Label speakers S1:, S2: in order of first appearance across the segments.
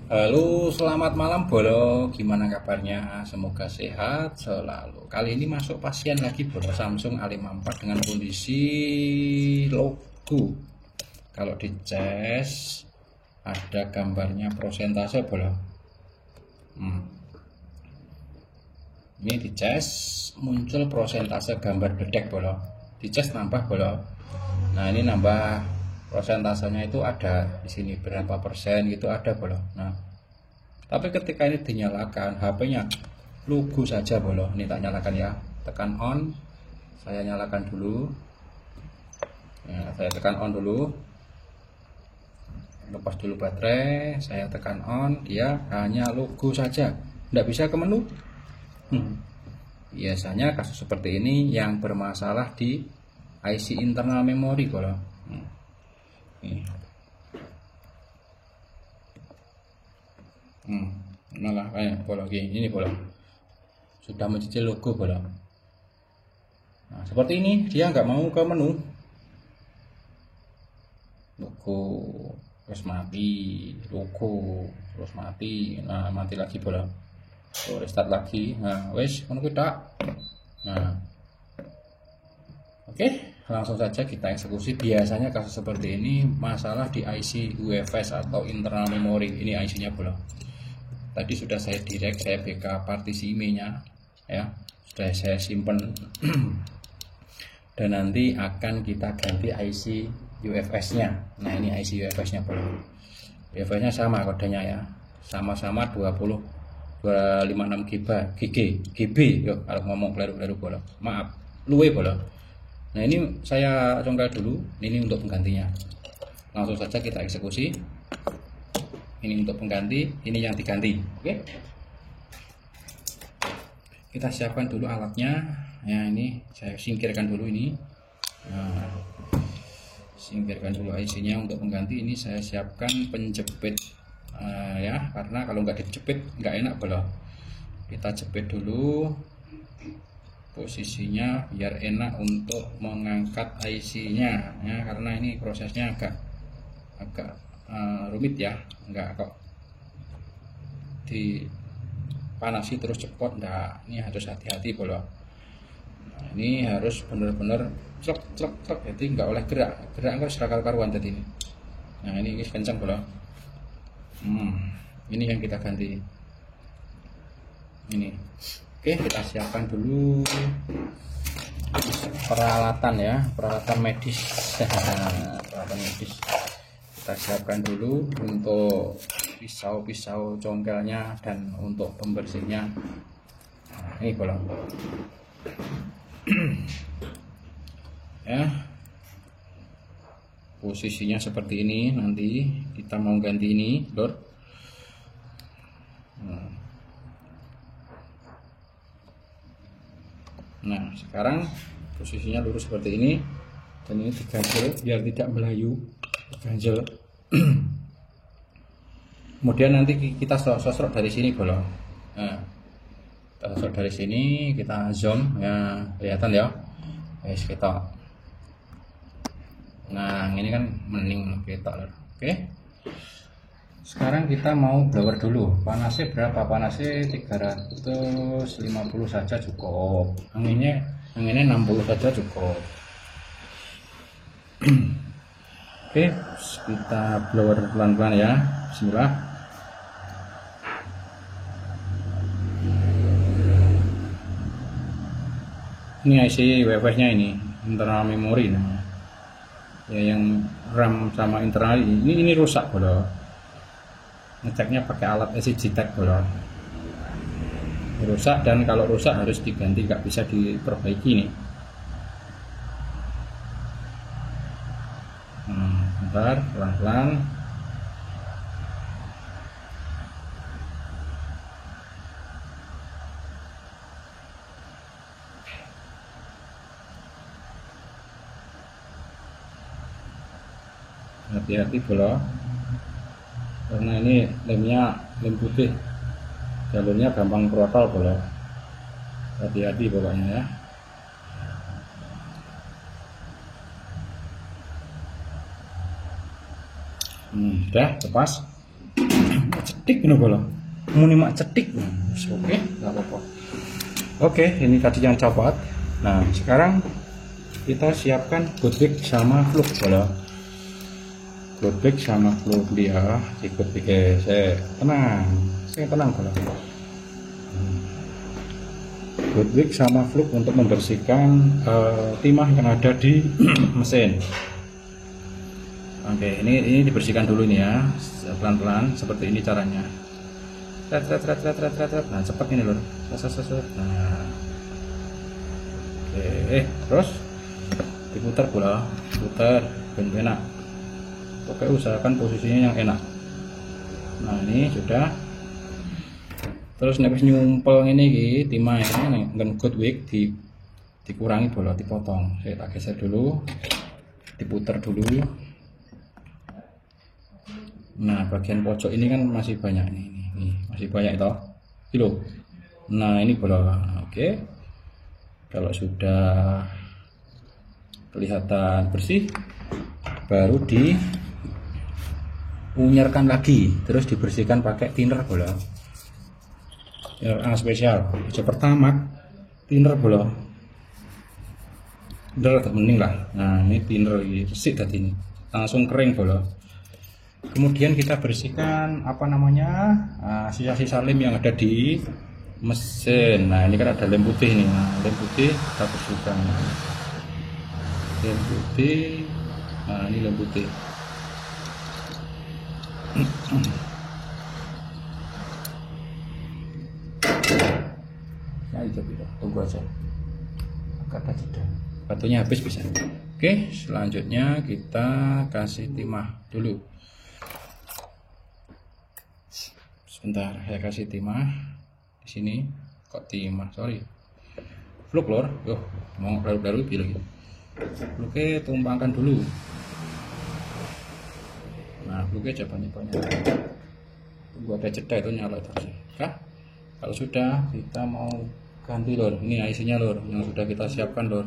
S1: Halo, selamat malam Bolo. Gimana kabarnya? Semoga sehat selalu. Kali ini masuk pasien lagi Bolo Samsung A54 dengan kondisi logo. Kalau dicas ada gambarnya prosentase Bolo. Ini dicas muncul prosentase gambar bedek Bolo. Dicas nambah Bolo. Nah, ini nambah prosentasenya itu ada di sini berapa persen gitu ada Bolo. Nah, tapi ketika ini dinyalakan HP-nya logo saja Bolo. Ini tak nyalakan ya. Tekan on. Saya nyalakan dulu. Nah, saya tekan on dulu. Lepas dulu baterai. Saya tekan on. Dia hanya logo saja. Tidak bisa ke menu. Biasanya kasus seperti ini yang bermasalah di IC internal memori Bolo. Malah kayak Bolo ini Bolo. Sudah mencicil logo Bolo. Nah, seperti ini dia nggak mau ke menu. Logo terus mati, logo terus mati. Nah, mati lagi Bolo. So, restart lagi. Nah, wes ngono kuwi tak. Nah. Oke, langsung saja kita eksekusi. Biasanya kasus seperti ini masalah di IC UFS atau internal memory. Ini IC-nya Bolo. Tadi sudah saya direct, saya backup partisi IMEI-nya ya. Sudah saya simpan. Dan nanti akan kita ganti IC UFS-nya. Nah, ini IC UFS-nya Bolo. UFS-nya sama kodenya ya. Sama-sama 256 GB yo kalau ngomong kleru-kleru Bolo. Maaf, luwe Bolo. Nah, ini saya congkel dulu. Ini untuk penggantinya. Langsung saja kita eksekusi. Ini untuk pengganti, ini yang diganti. Oke. Kita siapkan dulu alatnya. Ya, ini saya singkirkan dulu ini. Nah, singkirkan dulu IC-nya untuk pengganti. Ini saya siapkan penjepit ya, karena kalau nggak dijepit nggak enak Bolo. Kita jepit dulu posisinya biar enak untuk mengangkat IC-nya ya, karena ini prosesnya agak rumit ya, enggak kok dipanasi terus cepot enggak, ini harus hati-hati Bolo. Nah, ini harus benar-benar clok jadi enggak oleh gerak enggak serakal karuan tadi ini. Nah, ini kencang Bolo. Ini yang kita ganti ini. Oke, kita siapkan dulu peralatan ya, peralatan medis. Peralatan medis kita siapkan dulu untuk pisau-pisau congkelnya dan untuk pembersihnya. Nah, ini Bolo. Ya, posisinya seperti ini. Nanti kita mau ganti ini Lor. Nah, sekarang posisinya lurus seperti ini, dan ini diganjel biar tidak melayu. Diganjel. Kemudian nanti kita sosok dari sini Bolo. Nah, kita sosok dari sini, kita zoom ya, kelihatan ya. Guys, kita. Nah, ini kan mening kita. Oke. Sekarang kita mau blower dulu. Panasnya berapa? Panasnya 350 saja cukup. Anginnya 60 saja cukup. Oke, kita blower pelan-pelan ya. Bismillah. Ini IC UFS-nya ini, internal memory namanya. Ya, yang RAM sama internal ini rusak Bolo. Ngeceknya pakai alat ECG tag Bolo. Rusak, dan kalau rusak harus diganti, nggak bisa diperbaiki nih. Bentar, pelan-pelan. Hati-hati Bolo, karena ini lemnya lem putih, jalurnya gampang protol Bolo. Hati-hati pokoknya ya. Udah lepas. cetik ngono bola. Muni mak cetik. Oke, enggak apa-apa. Oke, ini tadi yang copot. Nah, sekarang kita siapkan Goodwick sama fluk bola. Goodwick sama fluk dia ikut pikir saya tenang bola. Goodwick sama fluk untuk membersihkan timah yang ada di mesin. Oke, ini dibersihkan dulu nih ya, pelan-pelan seperti ini caranya. Nah, cepat ini lor. Nah, oke, terus diputar bola, putar ben enak. Oke, usahakan posisinya yang enak. Nah, ini sudah. Terus nek nyumpel ini iki timah ini nggon Goodwick dikurangi bola, dipotong. Saya tak geser dulu. Diputar dulu. Nah, bagian pojok ini kan masih banyak nih, masih banyak toh. Ini loh. Nah, ini bola. Oke. Kalau sudah kelihatan bersih, baru diunyarkan lagi, terus dibersihkan pakai thinner bola. Yang spesial. Yang pertama, thinner bola. Thinner agak mending lah. Nah, ini thinner resik tadi ini. Langsung kering bola. Kemudian kita bersihkan sisa-sisa lem yang ada di mesin. Nah, ini kan ada lem putih nih. Nah, lem putih kita bersihkan. Lem putih. Nah, ini lem putih. Nah, itu tunggu aja. Kata jeda. Batunya habis bisa. Oke, selanjutnya kita kasih timah dulu. Sebentar, saya kasih timah di sini. Kok timah? Sorry. Fluk lor. Yo, mau baru bilang gitu. Fluknya tumpangkan dulu. Nah, fluknya coba banyak. Tunggu ada jeda itu nyala terus. Kah? Kalau sudah, kita mau ganti lor. Ini IC-nya lor, yang sudah kita siapkan lor.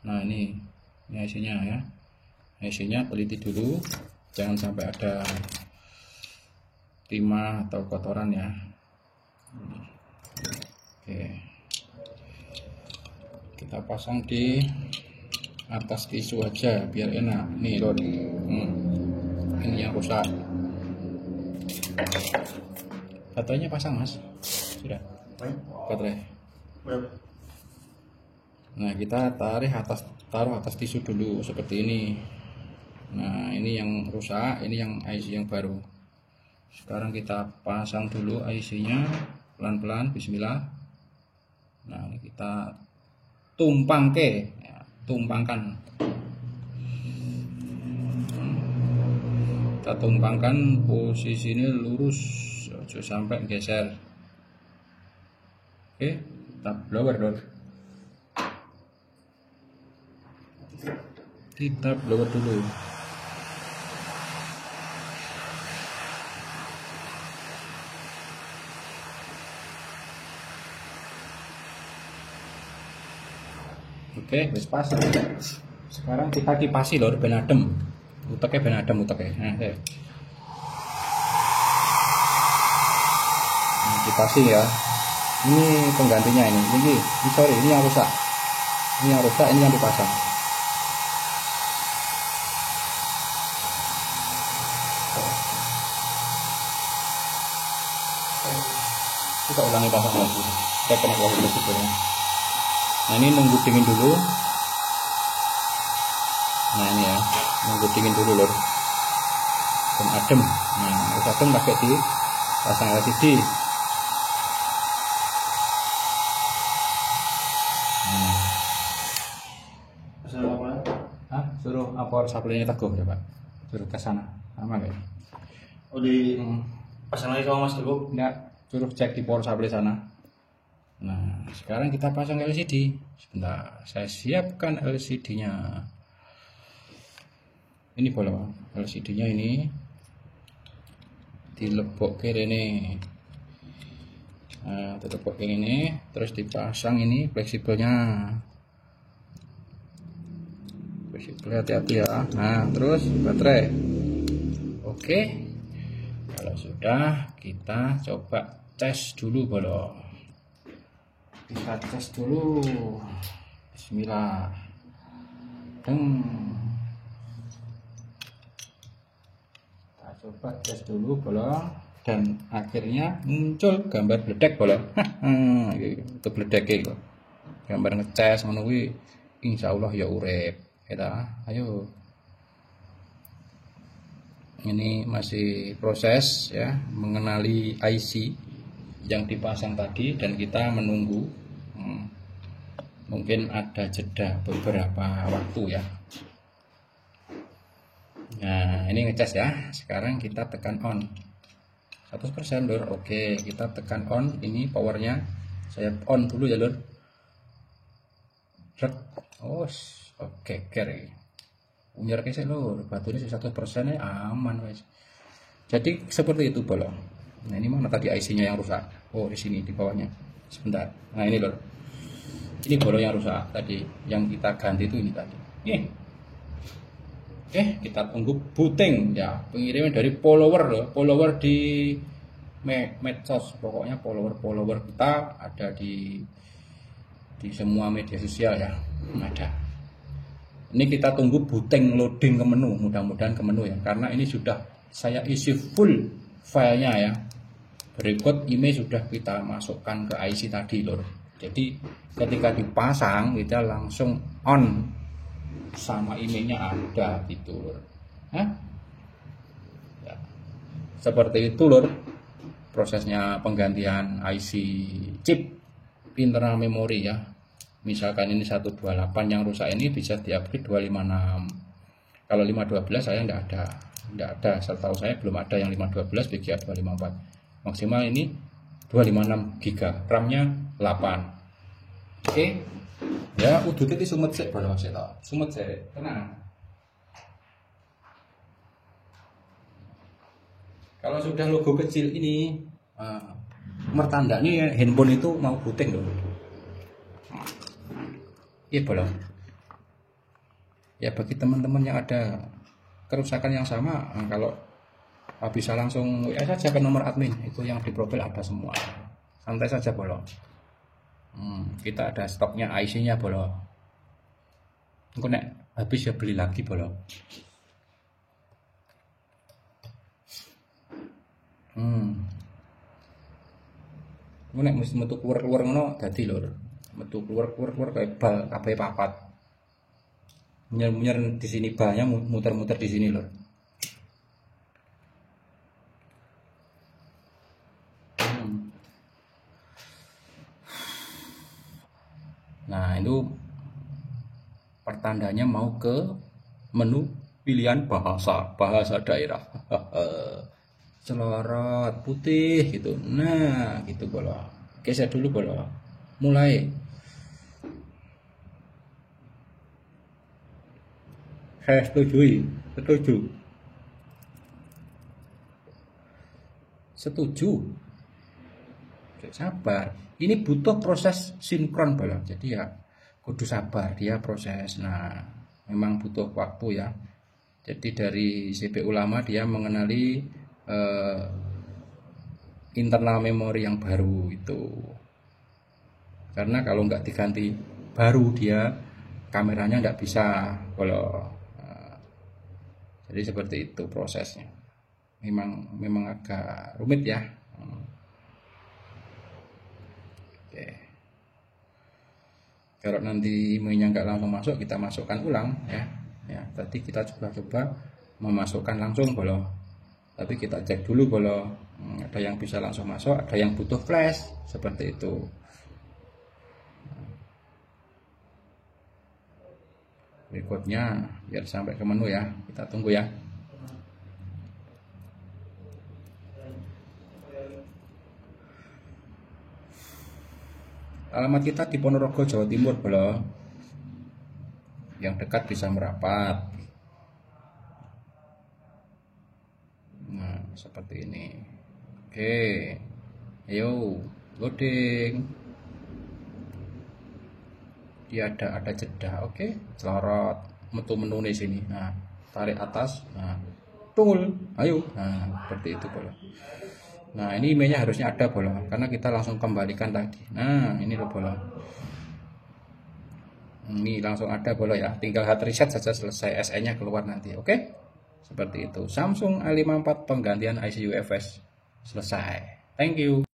S1: Nah, ini IC-nya ya. IC-nya teliti dulu, jangan sampai ada timah atau kotoran ya. Oke, kita pasang di atas tisu aja biar enak nih lor. Ini yang rusak. Baterainya pasang mas, sudah baterai. Nah, kita taruh atas tisu dulu seperti ini. Nah, ini yang rusak, ini yang IC yang baru. Sekarang kita pasang dulu IC-nya pelan-pelan, bismillah. Nah, ini kita tumpangkan. Kita tumpangkan posisi ini lurus, jangan sampai geser. Oke, kita blower dulu. Kita blower dulu. Oke, wis pas. Sekarang kita kipasi lor ben adem. Uteknya ben adem uteknya. Nah, kipasi ya. Ini penggantinya ini. Sorry, ini yang rusak. Ini yang rusak, ini yang dipasang. Kita ulangi pasang lagi. Kita kena lagi sebelumnya. Nah, ini nunggu dingin dulu. Nah, ini ya, nunggu dingin dulu lor. Dan adem. Nah, harus adem pakai di pasang LCD. Suruh apor supply-nya teguh ya Pak. Suruh ke sana. Sama enggak?
S2: Oh, di pasang lagi sama Mas Teguh?
S1: Enggak, suruh cek di power supply sana. Nah, sekarang kita pasang LCD. Sebentar, saya siapkan LCD-nya. Ini boleh LCD-nya ini dilebok ke ini. Nah, dilebok ke ini, terus dipasang ini fleksibelnya. Fleksibel, hati-hati ya. Nah, terus baterai. Oke. Kalau sudah, kita coba tes dulu bolo. Kita tes dulu. Bismillah. Kita coba tes dulu bolo. Dan akhirnya muncul gambar bledek bolo. Itu bledek itu. Gambar ngecas ngono kuwi insyaallah ya urip. Kita ayo. Ini masih proses ya, mengenali IC yang dipasang tadi, dan kita menunggu mungkin ada jeda beberapa waktu ya. Nah ini ngecas ya. Sekarang kita tekan on 100% lur. Oke, kita tekan on. Ini powernya saya on dulu ya lur. Oh oke, kere unyar kesek lur, baterainya 100% ya aman guys. Jadi seperti itu bolo. Nah ini mana tadi IC-nya yang rusak? Oh di sini di bawahnya. Sebentar. Nah ini lur. Ini bolo yang rusak tadi. Yang kita ganti itu ini tadi. Kita tunggu booting ya, pengiriman dari follower loh. Follower di medsos, pokoknya follower kita ada di semua media sosial ya, ada. Ini kita tunggu booting loading ke menu, mudah-mudahan ke menu ya, karena ini sudah saya isi full filenya ya. Berikut email sudah kita masukkan ke IC tadi lor. Jadi ketika dipasang kita langsung on sama emailnya ada gitu lor. Ya. Seperti itu lor prosesnya penggantian IC chip internal memori ya. Misalkan ini 128 yang rusak, ini bisa di-upgrade 256. Kalau 512 saya enggak ada, setahu saya belum ada yang 512 BGA 254. Maksimal ini 256 GB, RAM-nya 8. Oke. Ya, udut itu sumet sik bolo sik to. Sumet sik, tenang. Kalau sudah logo kecil ini mertandanya handphone itu mau booting loh. Iya bolo. Ya bagi teman-teman yang ada kerusakan yang sama, kalau bisa langsung WA saja ke nomor admin, itu yang di profil ada semua. Santai saja bolo. Kita ada stoknya IC-nya bolo. Engko nek habis ya beli lagi bolo. Nek mesti metu keluar ngono dadi lur. Metu keluar kayak bal kabeh papat. Munyer-munyer di sini banyak, muter-muter di sini lur. Nah, itu pertandanya mau ke menu pilihan bahasa daerah. Celorot putih gitu. Nah, gitu bolo. Geser dulu bolo. Mulai. Saya setuju. Sabar. Ini butuh proses sinkron bolo. Jadi ya kudu sabar dia proses. Nah, memang butuh waktu ya. Jadi dari CPU lama dia mengenali internal memori yang baru itu. Karena kalau nggak diganti baru dia kameranya nggak bisa kalau jadi seperti itu prosesnya. Memang agak rumit ya. Oke. Kalau nanti emailnya nggak langsung masuk, kita masukkan ulang ya. Ya, tadi kita coba memasukkan langsung bolo. Tapi kita cek dulu bolo. Ada yang bisa langsung masuk, ada yang butuh flash seperti itu. Berikutnya biar sampai ke menu ya, kita tunggu ya. Alamat kita di Ponorogo, Jawa Timur bolo. Yang dekat bisa merapat. Nah, seperti ini. Oke. Ayo, loading. Dia ada jeda. Oke, celorot metu menu di sini. Nah, tarik atas. Nah, Betul. Ayo. Nah, seperti itu bolo. Nah, ini emailnya harusnya ada bolo, karena kita langsung kembalikan tadi. Nah, ini loh bolo. Ini langsung ada bolo ya. Tinggal hard reset saja selesai, SE-nya keluar nanti. Oke? Seperti itu. Samsung A54 penggantian IC UFS selesai. Thank you.